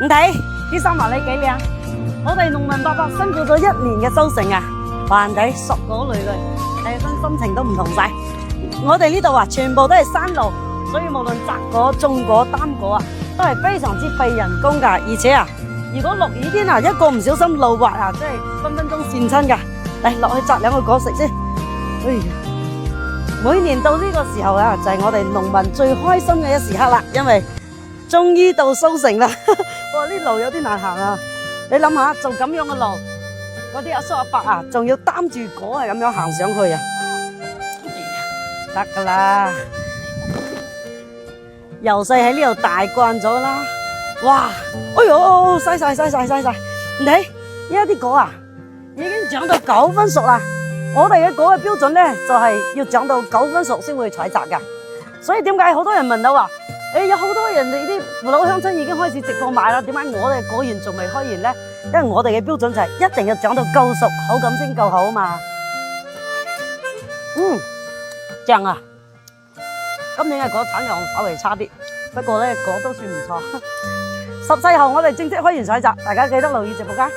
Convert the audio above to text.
唔睇啲三麻你幾靚？我哋農民伯伯辛苦咗1年嘅收成啊，還睇熟果累累，睇起身心情都唔同晒。我哋呢度啊，全部都係山路，所以無論摘果、種果、擔果啊，都係非常之費人工噶。而且啊，如果落雨天啊，一個唔小心路滑啊，真係分分鐘跣親噶。嚟落去摘兩個果食先。哎呀，每年到呢個時候啊，就係我哋農民最開心嘅一時刻啦，因為終於到收成啦。哇，呢路有啲難行啊！你諗下，做咁樣嘅路，嗰啲阿叔阿伯啊，仲要擔住果係咁樣行上去啊！得噶啦，由細喺呢度大慣咗啦。哇，哎呦，晒！你睇依家啲果啊，已經長到9分熟啦。我哋嘅果嘅標準咧，就係要長到9分熟先會採摘噶。所以點解好多人問到話，有好多人哋啲父老鄉親已經開始直播賣啦，點解我哋果園仲未開園咧？因為我哋嘅標準就係一定要長到夠熟，口感先夠好嘛。正啊！今年嘅果產量稍微差啲，不過咧果都算唔錯。14號我哋正式開園採摘，大家記得留意直播間。